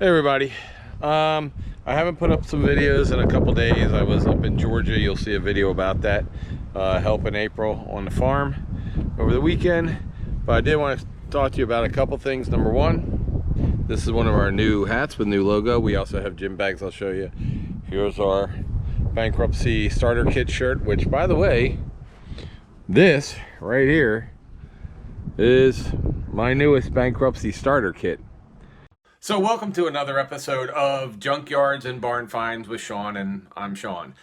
Hey everybody. I haven't put up some videos in a couple days. I was up in Georgia. You'll see a video about that, helping April on the farm over the weekend. But I did want to talk to you about a couple things. Number one, this is one of our new hats with new logo. We also have gym bags I'll show you. Here's our Bankruptcy starter kit shirt, which, by the way, this right here is my newest Bankruptcy starter kit. So welcome to another episode of Junkyards and Barn Finds with Sean, and I'm Sean.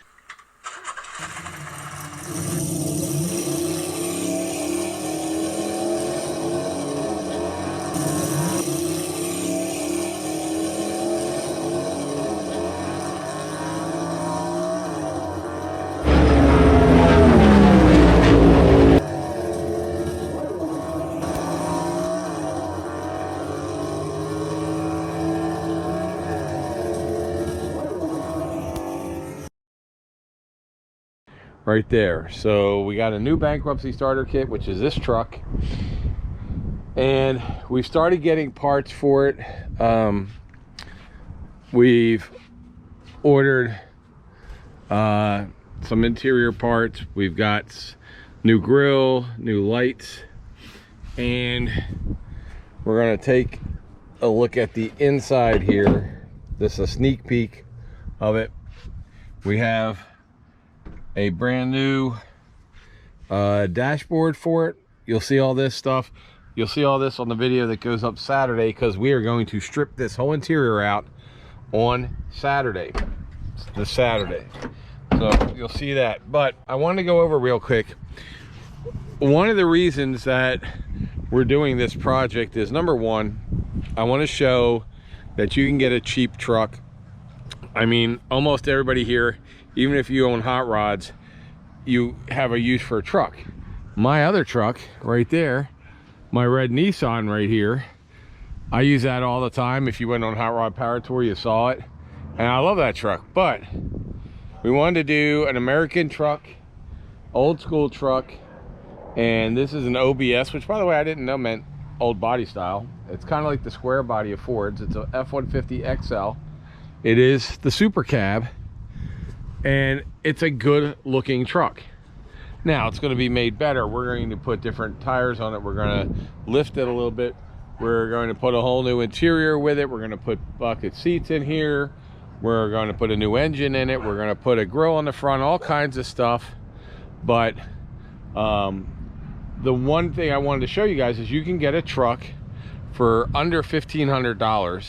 Right there. So we got a new Bankruptcy starter kit, which is this truck, and we've started getting parts for it. We've ordered some interior parts. We've got new grill, new lights, and we're going to take a look at the inside here. This is a sneak peek of it. We have a brand new dashboard for it. You'll see all this stuff. You'll see all this on the video that goes up Saturday, because we are going to strip this whole interior out on Saturday. This Saturday. So you'll see that. But I wanted to go over real quick. One of the reasons that we're doing this project is, number one, I want to show that you can get a cheap truck. I mean, almost everybody here, even if you own hot rods, you have a use for a truck. My other truck right there, my red Nissan right here, I use that all the time. If you went on Hot Rod Power Tour, you saw it, and I love that truck. But we wanted to do an American truck, old school truck, and this is an OBS, which, by the way, I didn't know meant old body style. It's kind of like the square body of Ford's. It's a F-150 XL. It is the super cab, and it's a good looking truck. Now it's going to be made better. We're going to put different tires on it. We're going to lift it a little bit. We're going to put a whole new interior with it. We're going to put bucket seats in here. We're going to put a new engine in it. We're going to put a grill on the front, all kinds of stuff. But the one thing I wanted to show you guys is you can get a truck for under $1,500.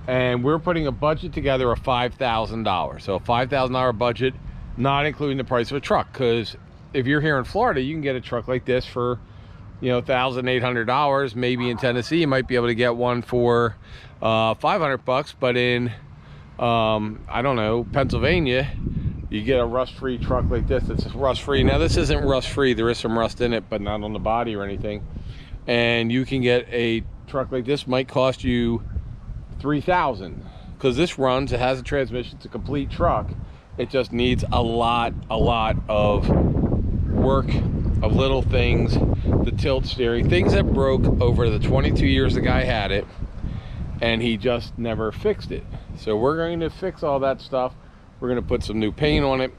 And we're putting a budget together of $5,000. So a $5,000 budget, not including the price of a truck. Because if you're here in Florida, you can get a truck like this for, $1,800. Maybe in Tennessee, you might be able to get one for $500. But in, I don't know, Pennsylvania, you get a rust-free truck like this. It's rust-free. Now, this isn't rust-free. There is some rust in it, but not on the body or anything. And you can get a truck like this. Might cost you $3,000, because this runs, it has a transmission, it's a complete truck. It just needs a lot of work, of little things, the tilt steering, things that broke over the 22 years the guy had it, and he just never fixed it. So we're going to fix all that stuff. We're going to put some new paint on it.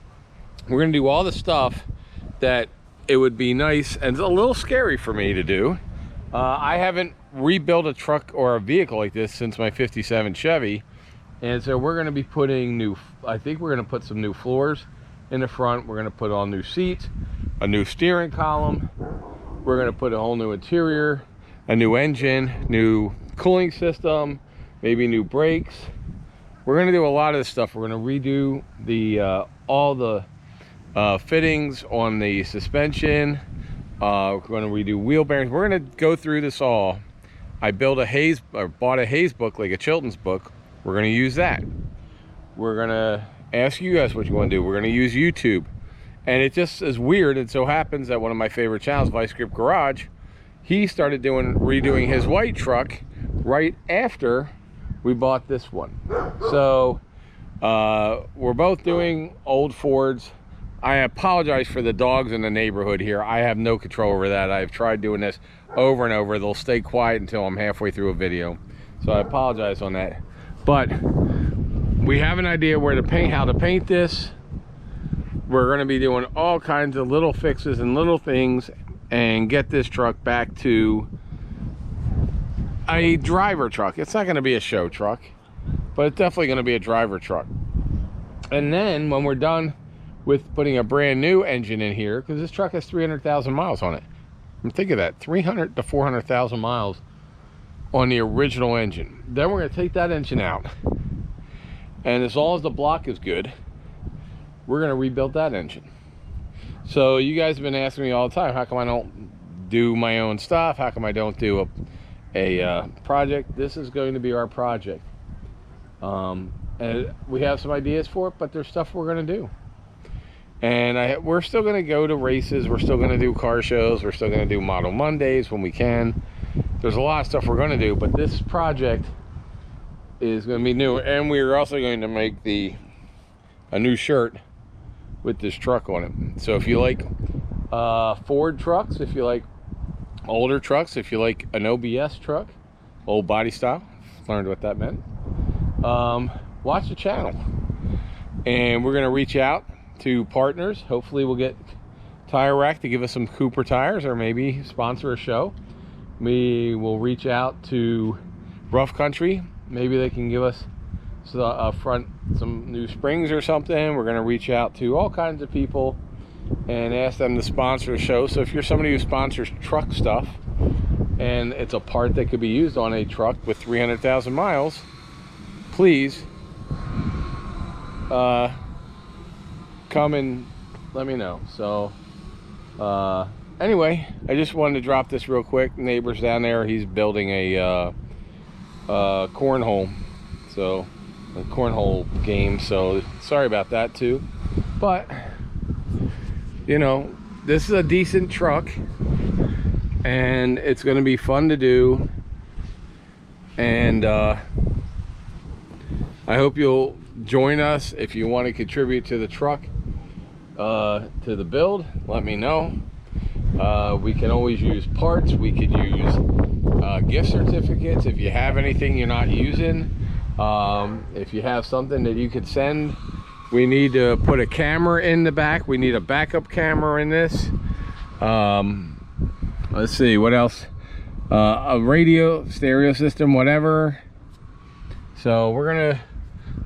We're going to do all the stuff that it would be nice, and it's a little scary for me to do. I haven't rebuilt a truck or a vehicle like this since my 57 Chevy, and so we're going to be putting I think we're going to put some new floors in the front. We're going to put on new seats, a new steering column. We're going to put a whole new interior, a new engine, new cooling system, maybe new brakes. We're going to do a lot of this stuff. We're going to redo the all the fittings on the suspension. We're going to redo wheel bearings. We're going to go through this all. I bought a Hayes book, like a Chilton's book. We're going to use that. We're going to ask you guys what you want to do. We're going to use YouTube. And it just is weird. It so happens that one of my favorite channels, Vice Grip Garage, he started redoing his white truck right after we bought this one. So we're both doing old Fords. I apologize for the dogs in the neighborhood here. I have no control over that. I've tried doing this over and over. They'll stay quiet until I'm halfway through a video. So I apologize on that. But we have an idea where to paint, how to paint this. We're going to be doing all kinds of little fixes and little things and get this truck back to a driver truck. It's not going to be a show truck, but it's definitely going to be a driver truck. And then when we're done with putting a brand new engine in here, because this truck has 300,000 miles on it. Think of that, 300 to 400,000 miles on the original engine. Then we're going to take that engine out, and as long as the block is good, we're going to rebuild that engine. So you guys have been asking me all the time, how come I don't do my own stuff? How come I don't do a project? This is going to be our project. And we have some ideas for it, but there's stuff we're going to do. And we're still going to go to races. We're still going to do car shows. We're still going to do Model Mondays when we can. There's a lot of stuff we're going to do, but this project is going to be new. And we're also going to make a new shirt with this truck on it. So if you like Ford trucks, if you like older trucks, if you like an OBS truck, old body style, learned what that meant, watch the channel. And we're going to reach out to partners. Hopefully we'll get Tire Rack to give us some Cooper tires, or maybe sponsor a show. We will reach out to Rough Country. Maybe they can give us some new springs or something. We're going to reach out to all kinds of people and ask them to sponsor a show. So if you're somebody who sponsors truck stuff and it's a part that could be used on a truck with 300,000 miles, please come and let me know. So anyway, I just wanted to drop this real quick. Neighbor's down there, he's building a cornhole, so a cornhole game, so sorry about that too. But you know, this is a decent truck and it's going to be fun to do, and I hope you'll join us. If you want to contribute to the truck, to the build, let me know. We can always use parts. We could use gift certificates if you have anything you're not using. If you have something that you could send. We need to put a camera in the back. We need a backup camera in this. Let's see, what else? A radio, stereo system, whatever. So we're gonna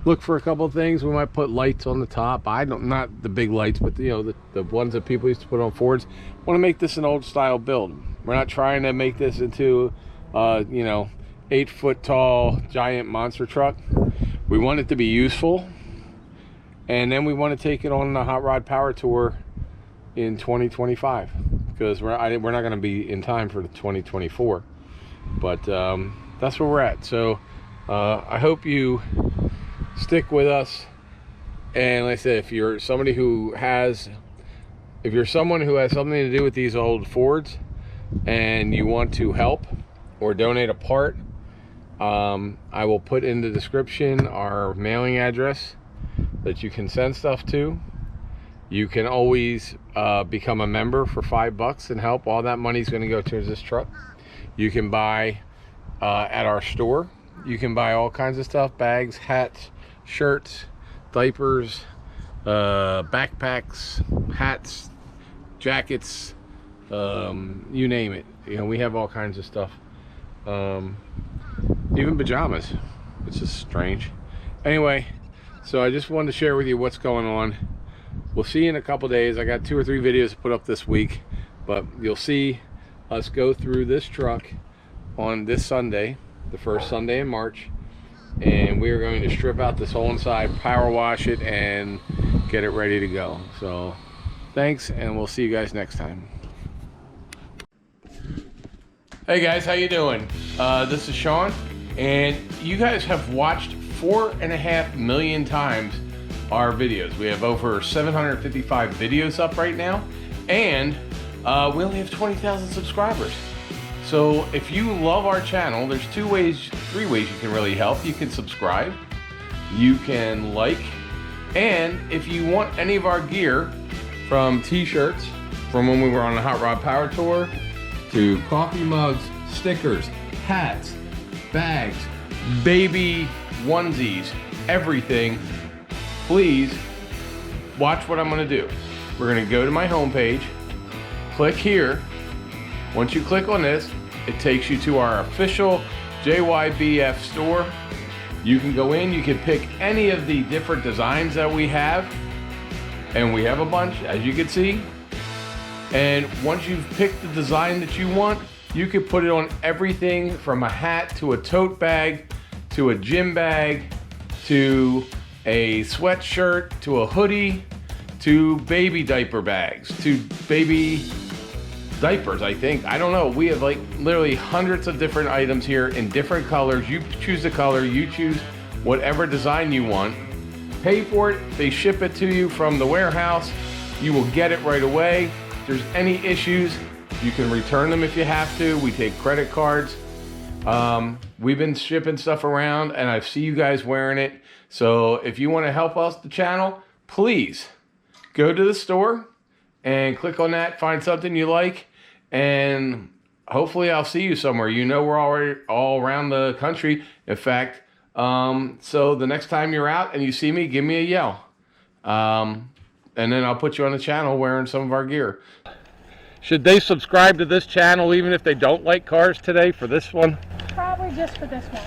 look for a couple of things. We might put lights on the top. Not the big lights, but you know, the ones that people used to put on Fords. Want to make this an old style build. We're not trying to make this into you know, 8 foot tall giant monster truck. We want it to be useful, and then we want to take it on the Hot Rod Power Tour in 2025, because we're not going to be in time for the 2024, but that's where we're at. So I hope you stick with us. And like I said, if you're someone who has something to do with these old Fords and you want to help or donate a part, I will put in the description our mailing address that you can send stuff to. You can always become a member for $5 and help. All that money is going to go towards this truck. You can buy at our store. You can buy all kinds of stuff: bags, hats, shirts, diapers, backpacks, hats, jackets, you name it. You know, we have all kinds of stuff. Even pajamas, which is strange. Anyway, so I just wanted to share with you what's going on. We'll see you in a couple days. I got 2 or 3 videos to put up this week, but you'll see us go through this truck on this Sunday, the first Sunday in March, and we are going to strip out this whole inside, power wash it, and get it ready to go. So thanks, and we'll see you guys next time. Hey guys, how you doing? This is Sean, and you guys have watched 4.5 million times our videos. We have over 755 videos up right now, and we only have 20,000 subscribers. So if you love our channel, there's 3 ways you can really help. You can subscribe, you can like, and if you want any of our gear, from t-shirts from when we were on the Hot Rod Power Tour, to coffee mugs, stickers, hats, bags, baby onesies, everything, please watch what I'm going to do. We're going to go to my homepage, click here. Once you click on this, it takes you to our official JYBF store. You can go in, you can pick any of the different designs that we have, and we have a bunch, as you can see. And once you've picked the design that you want, you can put it on everything from a hat to a tote bag to a gym bag to a sweatshirt to a hoodie to baby diaper bags to baby diapers, I think. I don't know. We have like literally hundreds of different items here in different colors. You choose the color, you choose whatever design you want. Pay for it. They ship it to you from the warehouse. You will get it right away. If there's any issues, you can return them if you have to. We take credit cards. We've been shipping stuff around and I see you guys wearing it. So if you want to help us, the channel, please go to the store and click on that, find something you like, and hopefully I'll see you somewhere. You know, we're already all around the country. In fact, so the next time you're out and you see me, give me a yell. And then I'll put you on the channel wearing some of our gear. Should they subscribe to this channel even if they don't like cars today for this one? Probably just for this one.